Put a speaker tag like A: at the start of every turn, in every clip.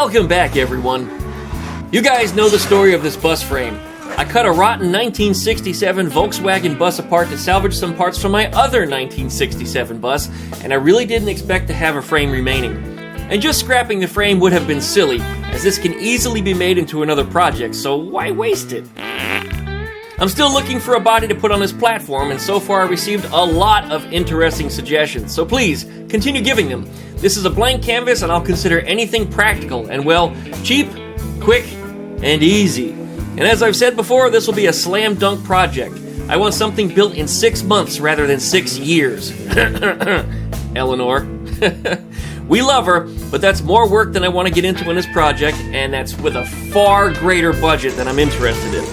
A: Welcome back, everyone. You guys know the story of this bus frame. I cut a rotten 1967 Volkswagen bus apart to salvage some parts from my other 1967 bus, and I really didn't expect to have a frame remaining. And just scrapping the frame would have been silly, as this can easily be made into another project, so why waste it? I'm still looking for a body to put on this platform, and so far I've received a lot of interesting suggestions, so please, continue giving them. This is a blank canvas, and I'll consider anything practical and, well, cheap, quick, and easy. And as I've said before, this will be a slam dunk project. I want something built in 6 months rather than 6 years. Eleanor. We love her, but that's more work than I want to get into in this project, and that's with a far greater budget than I'm interested in.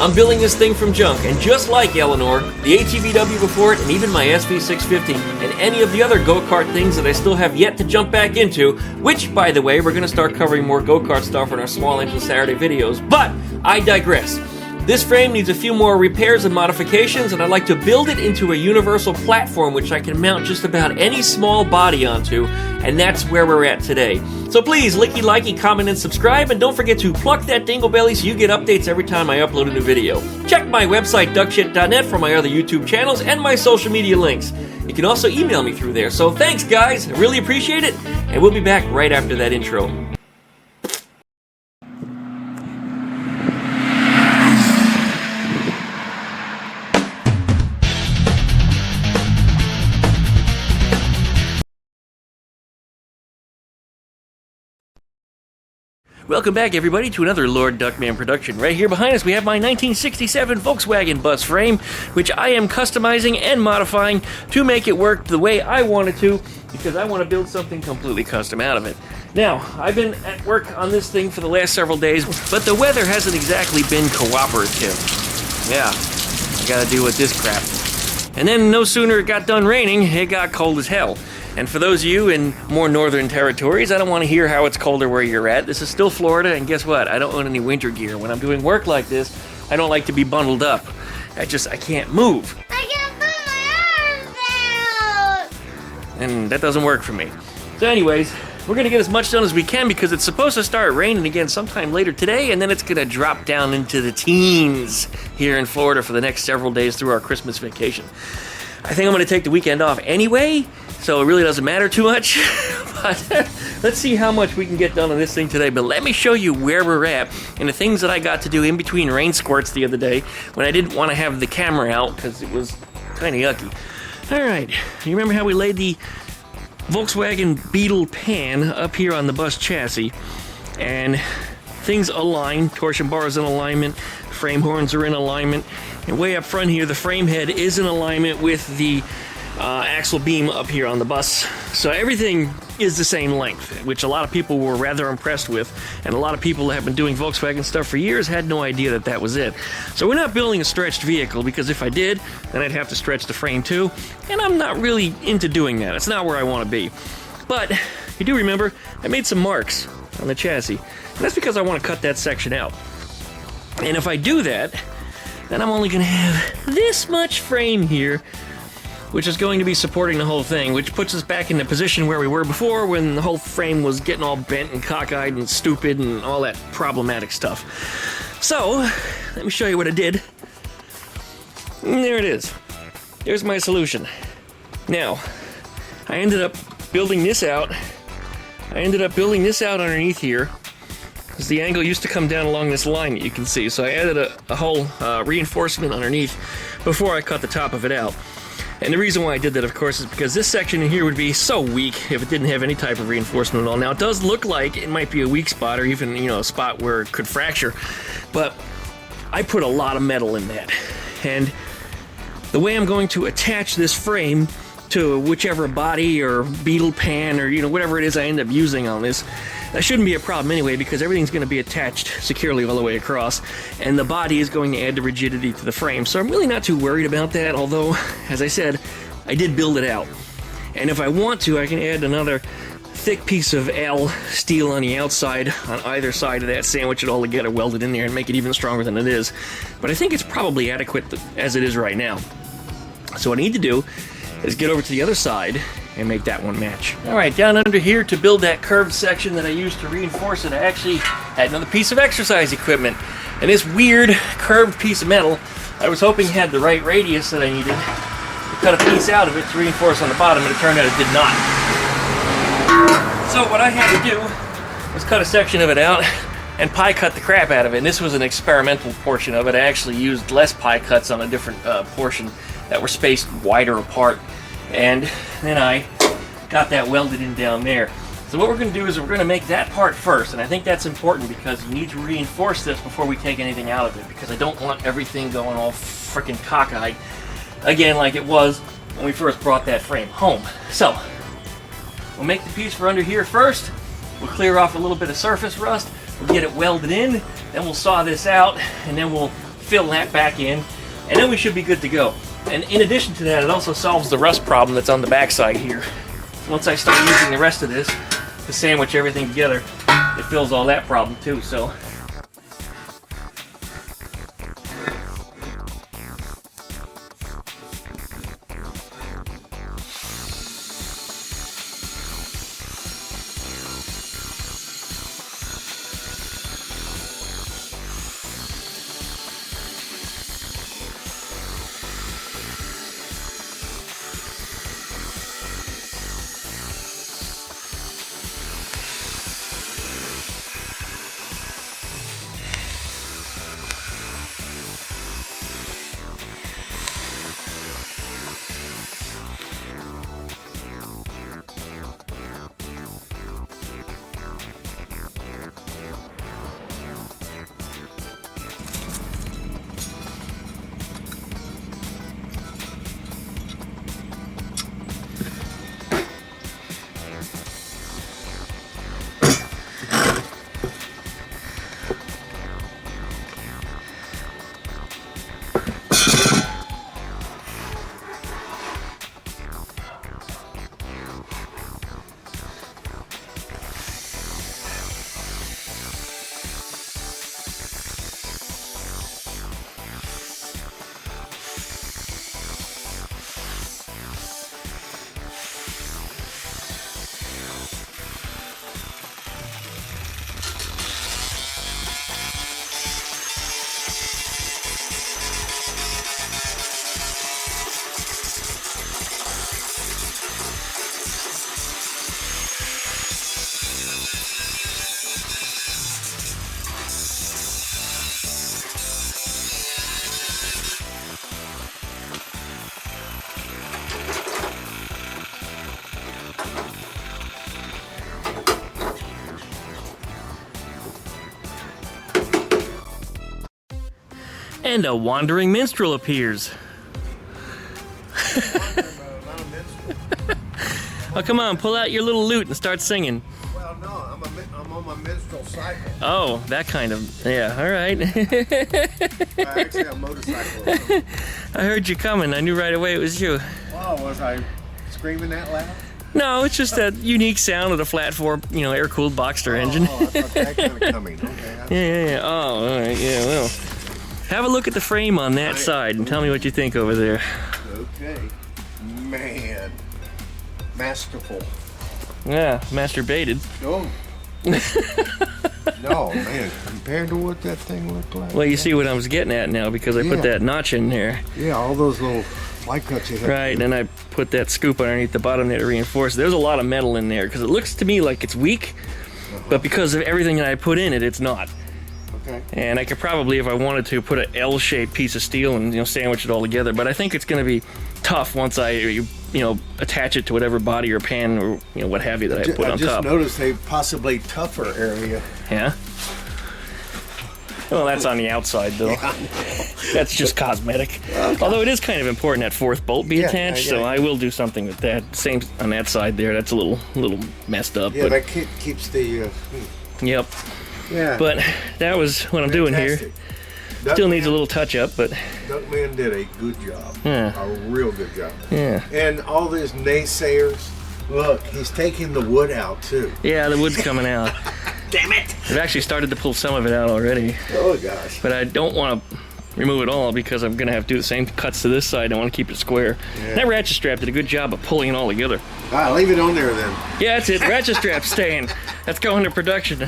A: I'm building this thing from junk, and just like Eleanor, the ATVW before it, and even my SV650, and any of the other go-kart things that I still have yet to jump back into, which, by the way, we're going to start covering more go-kart stuff in our Small Engine Saturday videos, but I digress. This frame needs a few more repairs and modifications, and I'd like to build it into a universal platform which I can mount just about any small body onto, and that's where we're at today. So please, likey, comment, and subscribe, and don't forget to pluck that dingle belly so you get updates every time I upload a new video. Check my website, duckshit.net, for my other YouTube channels and my social media links. You can also email me through there. So thanks, guys. I really appreciate it, and we'll be back right after that intro. Welcome back, everybody, to another Lord Duckman production. Right here behind us, we have my 1967 Volkswagen bus frame, which I am customizing and modifying to make it work the way I want it to, because I want to build something completely custom out of it. Now, I've been at work on this thing for the last several days, but the weather hasn't exactly been cooperative. Yeah, I gotta deal with this crap. And then no sooner it got done raining, it got cold as hell. And for those of you in more northern territories, I don't want to hear how it's colder where you're at. This is still Florida, and guess what? I don't own any winter gear. When I'm doing work like this, I don't like to be bundled up. I can't move.
B: I can't put my arms out!
A: And that doesn't work for me. So anyways, we're going to get as much done as we can because it's supposed to start raining again sometime later today, and then it's going to drop down into the teens here in Florida for the next several days through our Christmas vacation. I think I'm going to take the weekend off anyway, so it really doesn't matter too much. But let's see how much we can get done on this thing today. But let me show you where we're at and the things that I got to do in between rain squirts the other day when I didn't want to have the camera out because it was kind of yucky. All right, you remember how we laid the Volkswagen Beetle pan up here on the bus chassis, and things align, torsion bars in alignment, frame horns are in alignment, and way up front here the frame head is in alignment with the axle beam up here on the bus. So everything is the same length, which a lot of people were rather impressed with, and a lot of people that have been doing Volkswagen stuff for years had no idea that that was it. So we're not building a stretched vehicle, because if I did, then I'd have to stretch the frame too, and I'm not really into doing that. It's not where I want to be. But you do remember I made some marks on the chassis, and that's because I want to cut that section out. And if I do that, then I'm only going to have this much frame here, which is going to be supporting the whole thing, which puts us back in the position where we were before when the whole frame was getting all bent and cockeyed and stupid and all that problematic stuff. So, let me show you what I did. And there it is. There's my solution. Now, I ended up building this out. Underneath here, because the angle used to come down along this line that you can see. So I added a whole reinforcement underneath before I cut the top of it out. And the reason why I did that, of course, is because this section in here would be so weak if it didn't have any type of reinforcement at all. Now, it does look like it might be a weak spot, or even, a spot where it could fracture, but I put a lot of metal in that. And the way I'm going to attach this frame to whichever body or beetle pan or, whatever it is I end up using on this, that shouldn't be a problem anyway, because everything's going to be attached securely all the way across, and the body is going to add the rigidity to the frame. So I'm really not too worried about that, although, as I said, I did build it out. And if I want to, I can add another thick piece of L steel on the outside on either side of that, sandwich it all together, weld it in there, and make it even stronger than it is. But I think it's probably adequate as it is right now. So what I need to do is get over to the other side and make that one match. All right, down under here to build that curved section that I used to reinforce it, I actually had another piece of exercise equipment. And this weird curved piece of metal, I was hoping had the right radius that I needed to cut a piece out of it to reinforce on the bottom, and it turned out it did not. So what I had to do was cut a section of it out and pie cut the crap out of it. And this was an experimental portion of it. I actually used less pie cuts on a different portion that were spaced wider apart. And then I got that welded in down there. So what we're going to do is we're going to make that part first. And I think that's important because you need to reinforce this before we take anything out of it, because I don't want everything going all freaking cockeyed again like it was when we first brought that frame home. So we'll make the piece for under here first. We'll clear off a little bit of surface rust. We'll get it welded in. Then we'll saw this out, and then we'll fill that back in, and then we should be good to go. And in addition to that, it also solves the rust problem that's on the backside here. Once I start using the rest of this to sandwich everything together, it fills all that problem too. So and a wandering minstrel appears. Oh, come on, pull out your little lute and start singing.
C: Well, no, I'm on my minstrel cycle.
A: Oh, that kind of, yeah, all right.
C: I actually have a motorcycle.
A: I heard you coming. I knew right away it was you.
C: Wow, was I screaming that loud?
A: No, it's just that unique sound of the flat four, air-cooled Boxster engine.
C: Oh, I thought that kind of coming. Okay.
A: Yeah. Oh, all right, yeah, well. Have a look at the frame on that side and tell me what you think over there.
C: Okay. Man. Masterful.
A: Yeah, masturbated.
C: Oh. No, man. Compared to what that thing looked like.
A: Well, you see what I was getting at now because I put that notch in there.
C: Yeah, all those little flight cuts you have.
A: Right, and I put that scoop underneath the bottom there to reinforce it. There's a lot of metal in there because it looks to me like it's weak, but because of everything that I put in it, it's not.
C: Okay.
A: And I could probably, if I wanted to, put an L-shaped piece of steel and sandwich it all together. But I think it's going to be tough once I attach it to whatever body or pan or what have you that I put on top.
C: I just noticed a possibly tougher area.
A: Yeah. Well, that's on the outside though.
C: Yeah,
A: that's just cosmetic. Okay. Although it is kind of important that fourth bolt be attached, so I will do something with that. Same on that side there. That's a little messed up.
C: Yeah,
A: but
C: that keeps the.
A: Yep.
C: Yeah.
A: But that was what I'm doing here. Still needs a little touch up, but
C: Duckman did a good job.
A: Yeah.
C: A real good job.
A: Yeah.
C: And all these naysayers, look, he's taking the wood out too.
A: Yeah, the wood's coming out.
C: Damn it!
A: I've actually started to pull some of it out already.
C: Oh gosh.
A: But I don't want to remove it all because I'm gonna have to do the same cuts to this side. I want to keep it square.
C: Yeah.
A: That ratchet strap did a good job of pulling it all together.
C: Leave it on there then.
A: Yeah, that's it. Ratchet strap staying. That's going to production.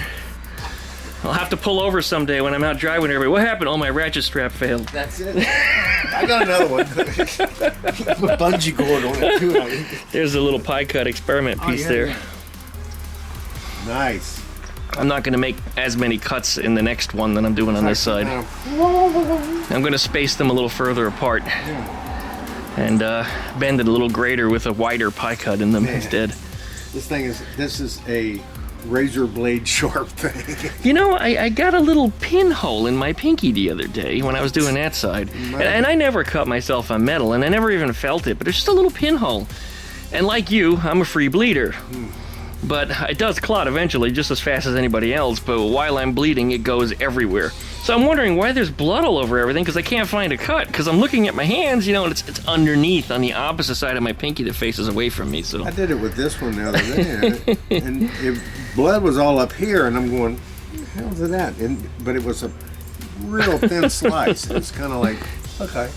A: I'll have to pull over someday when I'm out driving everybody. What happened? Oh, my ratchet strap failed.
C: That's it. I got another one. Put bungee cord on it too.
A: There's a little pie cut experiment piece there.
C: Yeah. Nice.
A: I'm not going to make as many cuts in the next one than I'm doing on this side. I'm going to space them a little further apart and bend it a little greater with a wider pie cut in them instead.
C: This is a razor blade sharp thing.
A: You know, I got a little pinhole in my pinky the other day when I was doing that side. And I never cut myself on metal, and I never even felt it, but it's just a little pinhole. And like you, I'm a free bleeder. But it does clot eventually, just as fast as anybody else, but while I'm bleeding, it goes everywhere. So I'm wondering why there's blood all over everything, because I can't find a cut, because I'm looking at my hands, you know, and it's underneath on the opposite side of my pinky that faces away from me, so.
C: I did it with this one the other day, and blood was all up here, and I'm going, what the hell is that? But it was a real thin slice. It's kind of like, okay.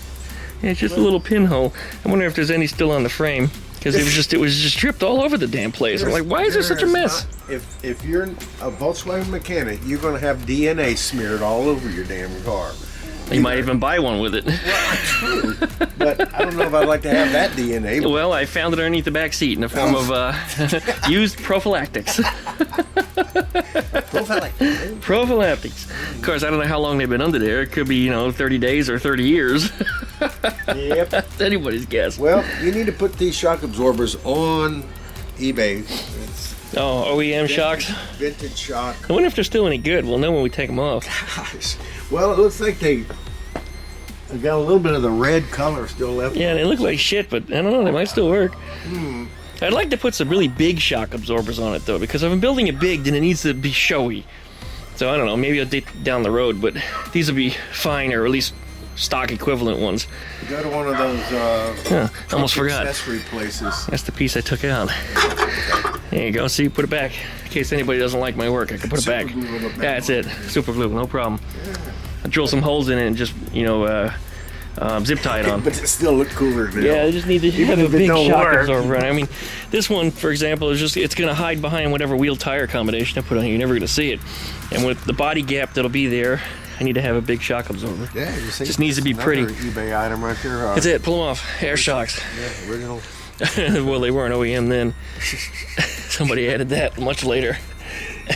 A: Yeah, it's just a little pinhole. I wonder if there's any still on the frame. Because it was just dripped all over the damn place. I'm like, why is there such a mess?
C: If you're a Volkswagen mechanic, you're going to have DNA smeared all over your damn car.
A: You might even buy one with it.
C: Well, true. But I don't know if I'd like to have that DNA.
A: Well, I found it underneath the back seat in the form of used prophylactics. Prophylactics. Of course, I don't know how long they've been under there. It could be, 30 days or 30 years.
C: Yep.
A: It's anybody's guess.
C: Well, you need to put these shock absorbers on eBay.
A: OEM shocks?
C: Vintage shock.
A: I wonder if they're still any good. We'll know when we take them off.
C: Gosh. Well, it looks like they got a little bit of the red color still left.
A: Yeah, they look like shit, but I don't know. They might still work. I'd like to put some really big shock absorbers on it, though, because if I'm building it big, then it needs to be showy. So I don't know. Maybe I'll date down the road, but these will be fine, or at least stock equivalent ones.
C: You go to one of those
A: almost forgot.
C: accessory places.
A: That's the piece I took out. There you go. See, put it back. In case anybody doesn't like my work, I can put it back.
C: Glue
A: That's it. Super glue, no problem. I drill some holes in it and just, zip tie it on.
C: But it still look cooler now.
A: Yeah, I just need to have
C: if
A: a
C: it
A: big
C: don't
A: shock
C: work.
A: absorber on it. I mean, this one, for example, it's going to hide behind whatever wheel tire combination I put on. You're never going to see it. And with the body gap that'll be there, I need to have a big shock absorber.
C: Yeah, you see,
A: just needs to be pretty.
C: eBay item right there.
A: That's it. Pull them off. Air shocks.
C: Yeah, original.
A: Well, they weren't OEM then. Somebody added that much later.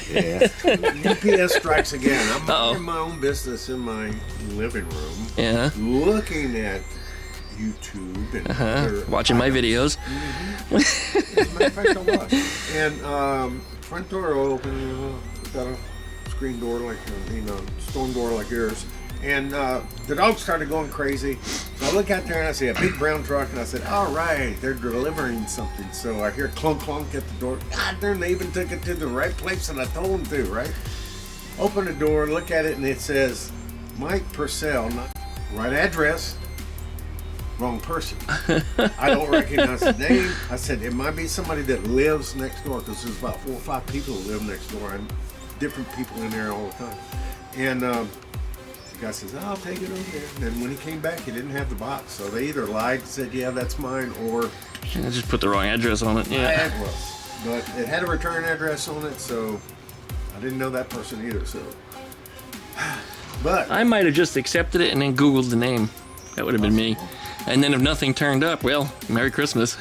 C: Yeah. UPS strikes again. I'm in my own business in my living room.
A: Yeah.
C: Looking at YouTube and
A: watching my videos.
C: As a matter of fact, I was. And front door open. Got a screen door like storm door like yours. And the dog started going crazy. So I look out there and I see a big brown truck, and I said, all right, they're delivering something. So I hear clunk clunk at the door. God damn, they even took it to the right place that I told them to, right? Open the door, look at it, and it says, Mike Purcell, not right address, wrong person. I don't recognize the name. I said, it might be somebody that lives next door, because there's about 4 or 5 people who live next door, and different people in there all the time. And the guy says, I'll take it over there. And then when he came back, he didn't have the box. So they either lied and said, yeah, that's mine, or
A: I just put the wrong address on it. Yeah.
C: it was. But it had a return address on it, so I didn't know that person either. So, but
A: I might have just accepted it and then Googled the name. That would have been me. And then if nothing turned up, well, Merry Christmas.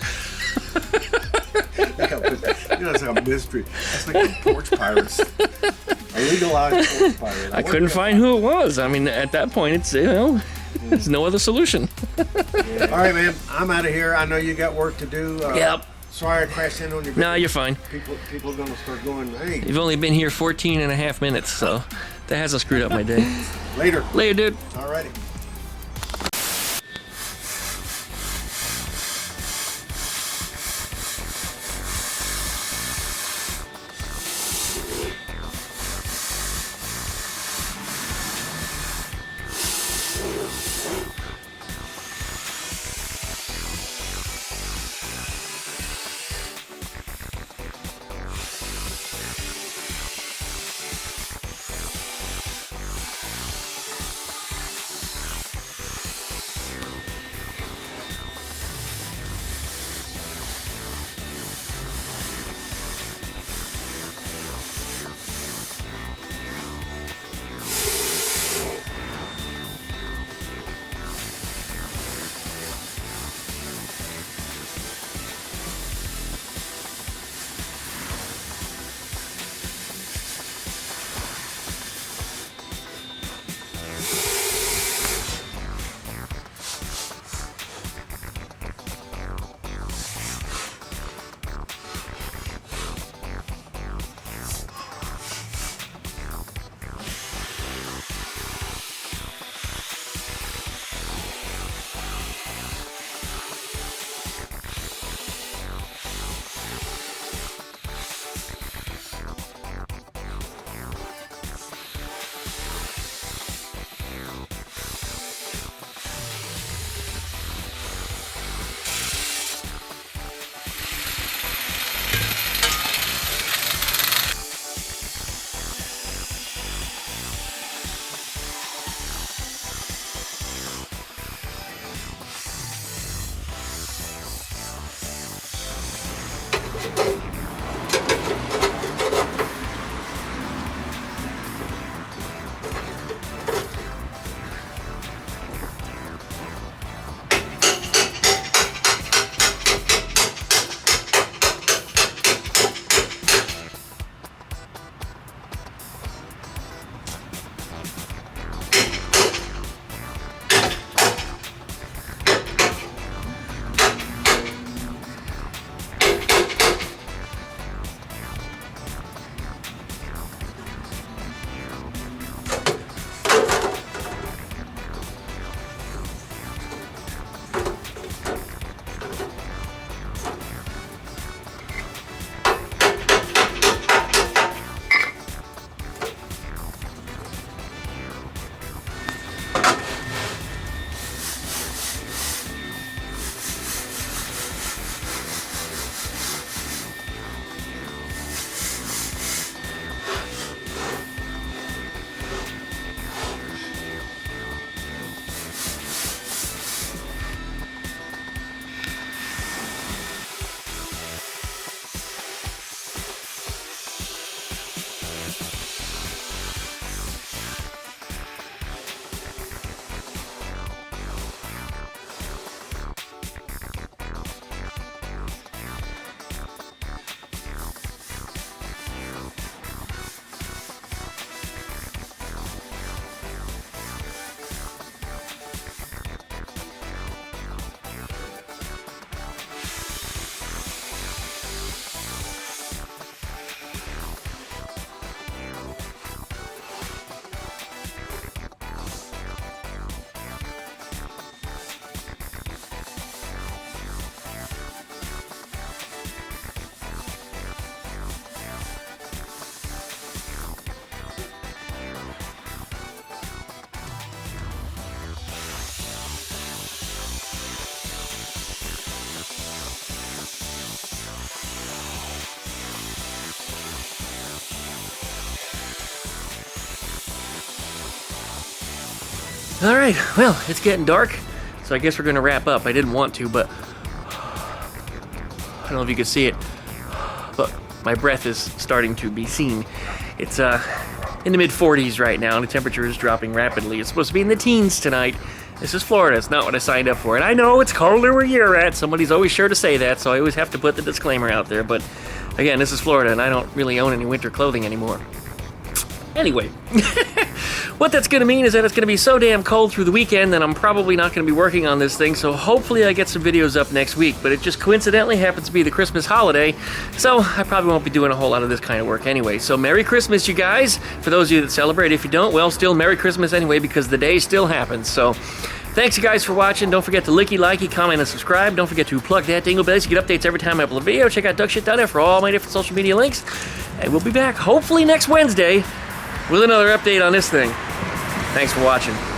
C: it's like a mystery. That's like the porch pirates. A legalized porch pirate.
A: I couldn't find who it was. I mean, at that point, it's, there's no other solution.
C: Yeah. All right, man. I'm out of here. I know you got work to do.
A: Yep.
C: Sorry I crashed in on your video.
A: No, you're fine.
C: People are going to start going, hey.
A: You've only been here 14 and a half minutes, so that hasn't screwed up my day.
C: Later.
A: Later, dude.
C: All righty.
A: All right, well, it's getting dark, so I guess we're gonna wrap up. I didn't want to, but I don't know if you can see it, but my breath is starting to be seen. It's in the mid-40s right now, and the temperature is dropping rapidly. It's supposed to be in the teens tonight. This is Florida. It's not what I signed up for. And I know it's colder where you're at. Somebody's always sure to say that, so I always have to put the disclaimer out there. But again, this is Florida, and I don't really own any winter clothing anymore. Anyway, what that's going to mean is that it's going to be so damn cold through the weekend that I'm probably not going to be working on this thing, so hopefully I get some videos up next week, but it just coincidentally happens to be the Christmas holiday, so I probably won't be doing a whole lot of this kind of work anyway. So Merry Christmas, you guys. For those of you that celebrate, if you don't, well, still Merry Christmas anyway, because the day still happens. So thanks, you guys, for watching. Don't forget to likey, comment, and subscribe. Don't forget to plug that dingle bell so you get updates every time I upload a video. Check out duckshit.net for all my different social media links, and we'll be back hopefully next Wednesday with another update on this thing. Thanks for watching.